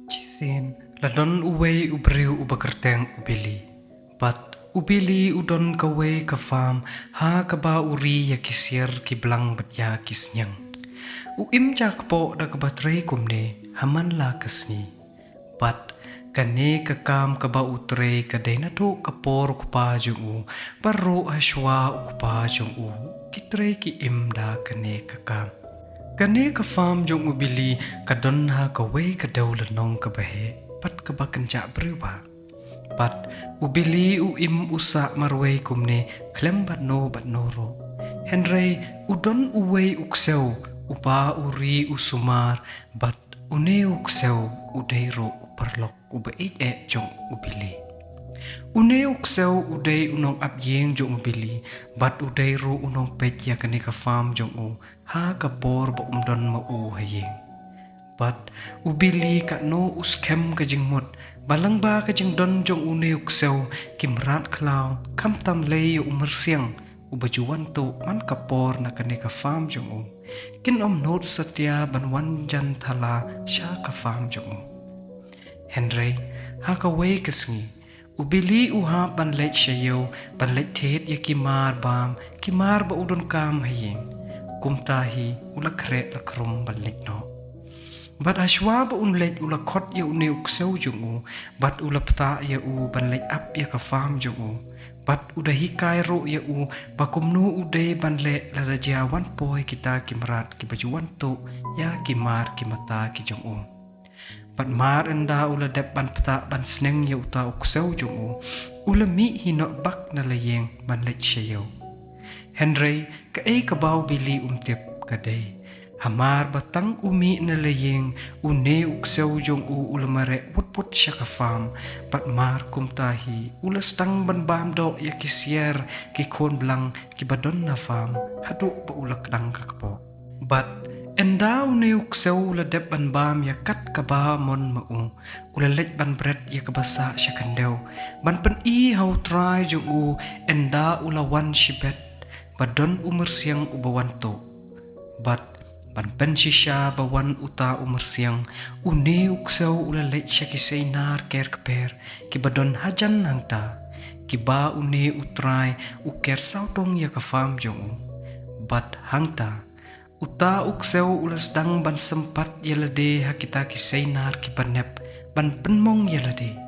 Chisin ladon uwei ubriu ubakerteng ubili. Bat ubili udon kawe ka farm ha kaba uri ya kisir kiblang bat ya kisnyang. Uim jakpo da kabatrei kumne haman la kasni. Bat kane kakam kaba utre kadena to kapor kupa jungu paro hashwa ukupa jungu kitre ki imda kane kakam. Kane ka farm jong ubili kadon ha kawe kadaw lanong kabahe pat kabakanca berubah. Pat ubili uim usa marway kumne klem bat noro. Henry udon uway uksew upa uri usumar bat une uksew udairo uparlok ubaik jong ubili. Une uksew uday unong abyeng jong ubili bat uday ro unong petya kane ka farm jong u ha kapor ba umdon mau hayeng. Bat ubili ka no uskem ka jingmot balang ba ka jingdon jong une uksew kimrat klaw kam tam lay umersiang ubajuan to man kapor na kane ka farm jong u kin not satya banwan jan thala sha ka farm jong u. Henry ha ka way kasngi ubili uha banlet shayo banlet thet ya kimar ba udon kam hayeng kumtahi ula kret la krum banlet no. Bat ashwa ba unlet ula khot ya une uksew jungu bat ula pta ya u banlet ap ya ka farm jungu bat udah hikai ro ya u bakumnu uday banlet la rajawan poy kita kimrat kibajuan to ya kimar kimata ki jungu. Bat mar enda ula dep ban pta ban sneng ya uta uksew jungu ula mi hinok bak na layeng ban lech shayo. Henry ka kabaw bili umtip kadai hamar batang umi na layeng une uksew jungu ula mare wutput siya ka farm bat mar kumtahi ula stang ban bam do ya kisier ki kon blang ki badon na farm haduk ba ula kadang kakpo. Bat enda une uksew ula dep ban bam ya kat kaba mon mau ula let ban bread ya kabasa siya kandew ban pen I how try jungu enda ula wan shibet badon umersiang ubawanto. Bat ban pen shisha bawan uta umersiang une uksew ula let siya kisay nar ker keper ki badon hajan hangta kiba une utray uker sautong ya ka farm jungu. Bat hangta uta uksew ulas dang ban sempat yalade hakita kisay nar kipanep ban penmong yalade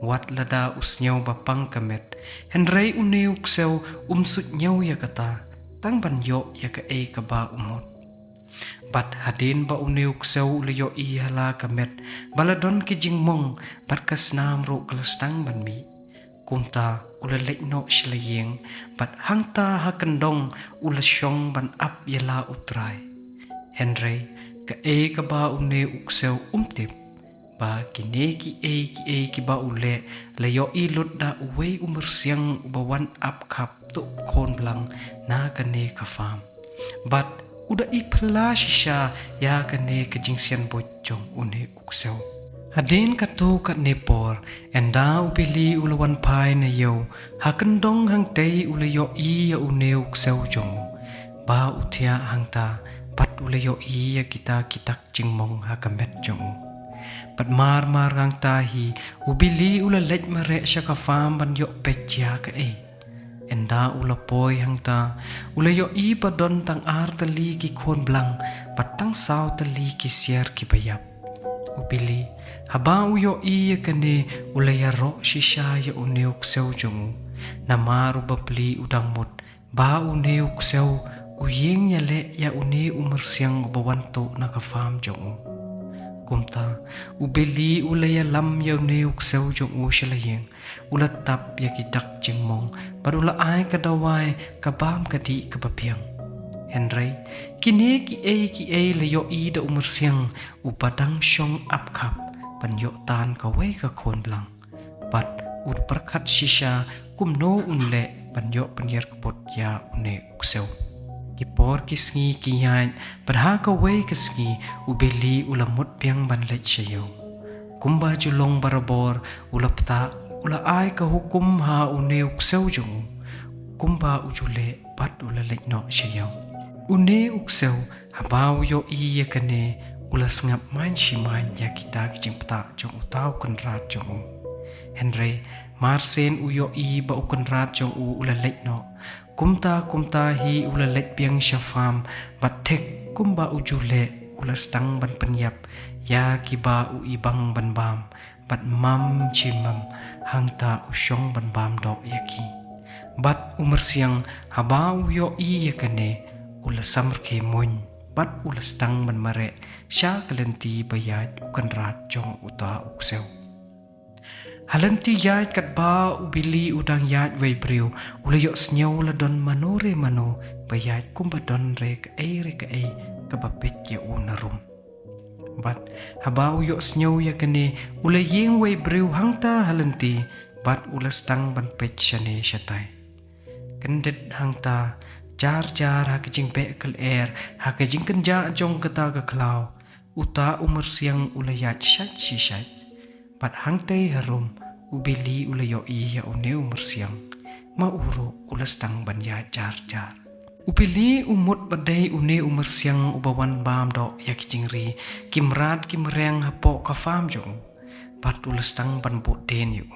wat lada usnyaw bapang kamet henry une uksew umsut nyaw ya kata tang ban yo ya ka kaba umot. Bat hadin ba une uksew ulayo hala kamet baladon ki jingmong bat kasnam ro kalastang ban mi kumta ula lekno shilayeng bat hangta hakendong ula syong ban ap yala utray. Henry ka ba une uksew umtip ba kine ki ki ba ule layo ilut da uwe umersiang ubawan ap kap to kon blang na kane ka farm. Bat uda ipla shisha ya kane ka jingsian bojong une uksew. Hadin kato kat nepor enda ubili ulawan pai na yo hakendong hang tei ulayo ya une uksew jongu ba utia hangta pat ulayo ya kita kitak jingmong hakamet jongu. Pat mar hang tahi ubili ula lej mare siya ka farm ban yo petya ka enda ula poy hangta ulayo padon tang ar tali ki kon blang pat tang saw tali ki sier ki bayap. Ubili haba uyo iya kane ulaya ro shisha ya une uksew jongu na maru babli udang mut ba une uksew uyeng yale ya une umersiang ubawanto na ka farm jongu. Kumta ubili ulaya lam ya une uksew jongu shilayeng ulat tap ya kidak jingmong barula ay kadaway kabam kadi kabapiang. Henry kine ki layo da umersiang upadang syong apkap panyo tan kawe ka kon blang bat ud perkat shisha kumno unle panyo penyer kepot ya une uksew. Kipor kisngi kiyan padha kawe kisngi ubeli ulamot piang banlet shayo kumba julong barabor ulapta ula ay ka hukum ha une uksew jungu kumba ujule pat ula lekno shayo. Une uksew habaw yo iya kane ulas ngap main shiman ya kita kijing peta jong utau kenrat jong u. Henry marsen uyo i ba ukenrat jong u ulalek no. Kumta hi ulalek piang syafam batek kumba ujule ulas tang ban penyap ya kiba u ibang ban bam bat mam chimam hangta usyong ban bam dok yaki. Bat umur siang haba uyo i yakane ulas samrke moin bat ulas tang ban mare sya kalenti bayat ukenrat jong uta ukseu. Halanti yat kat ba ubili udang yat wei briu ulayok senyau ladon manore mano bayat kumbadon re ke kabapet ya unarum. Bat haba uyok senyau ya kene ulayeng wei briu hangta halanti bat ulas tang ban pet syane syatai. Kendet hangta jar hakijing pe kel hakijing kenja jong kata ke klau uta umur siang ulayat syat bat hangtai harum ubili ulayo iya une umur siang mauru ulas tang ban ya jar ubili umut badai une umur siang ubawan bam do ya kijingri kimreng hapo kafam jong bat ulas tang ban bo den yu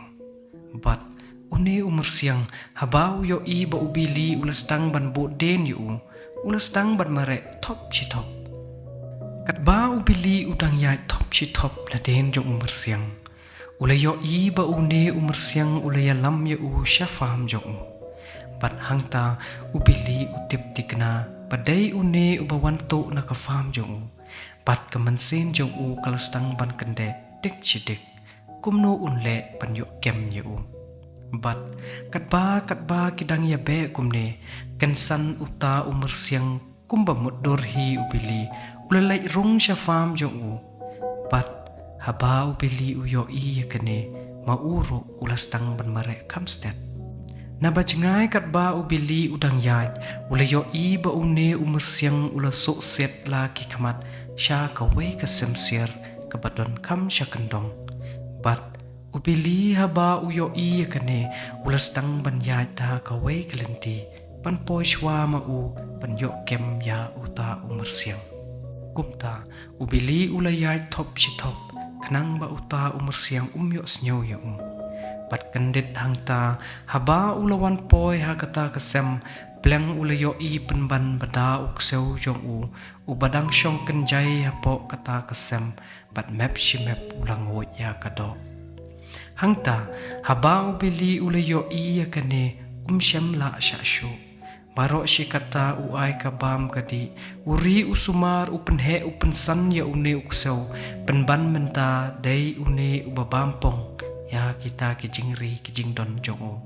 bat une umur siang habau yo i ba ubili ulas tang ban bo den yu ulas tang ban mare top kat ba ubili udang ya top na den jong umur siang ulayo i ba une umur siang ulaya lam ya u syafam jong bat hangta ubili utip tikna badai une ubawan to na kafam jong bat kemensen jong u kalastang ban kende dik cidik kumno unle pan yo kem ya u bat kat ba kidang ya be kumne kensan uta umur siang kumba mudur hi ubili ulalai rung syafam jong u bat haba ubili uyo i yakane mauru ulas tang ban mare kamstet na bajengai kat ba ubili udang yat ulayo i ba une umur siang ulas sok set la ki kamat sya kawe kesemsir kabadon kam sya kendong bat ubili haba uyo i yakane ulas tang ban yat da kawe kelenti pan poishwa ma u pan yo kem ya uta umur siang kumta ubili ulayat top kenang ba uta umur siang umyo senyau ya bat kendit hangta haba ulawan poi hakata kesem pleng ulayo i penban bada ukseu jong u badang syong kenjai hapo kata kesem bat map ulang wo ya kado hangta haba ubili ulayo i yakane syam la syashu baro kata uai kabam kadi uri usumar upenhe upensan ya une ukseu penban menta dai une ubabampong ya kita kijing don jongo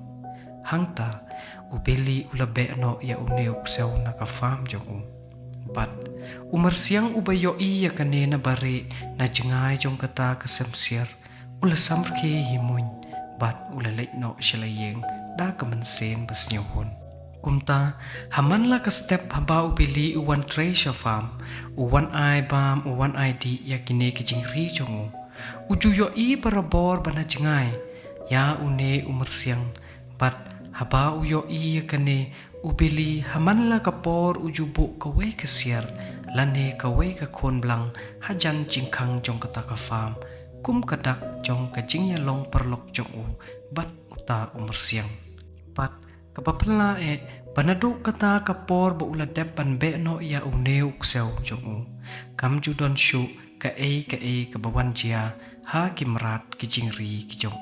hangta ubeli ulabe no ya une ukseu nakafam jongo bat umur siang ubayo i ya kane na bare na jengai jong kata kesemsir ula samrke himun bat ula lek no shalayeng da kemensen besnyuhun kumta haman la ka step haba ubili uwan treasure farm uwan ai bam uwan id yakine kijingri jongo uju yo i barabor bana jengai ya une umur siang bat haba uyo i yakane ubili haman la kapor uju bu kawe kesiar lane kawe ka kon blang hajan jingkang jong kata ka farm kum kadak jong kajingya long perlok jong bat uta umur siang bat kapapala panaduk kata kapor ba uladep pan be no ya une ukseu jong kam judon shu ka kabawan jia ha kimrat kijingri kijong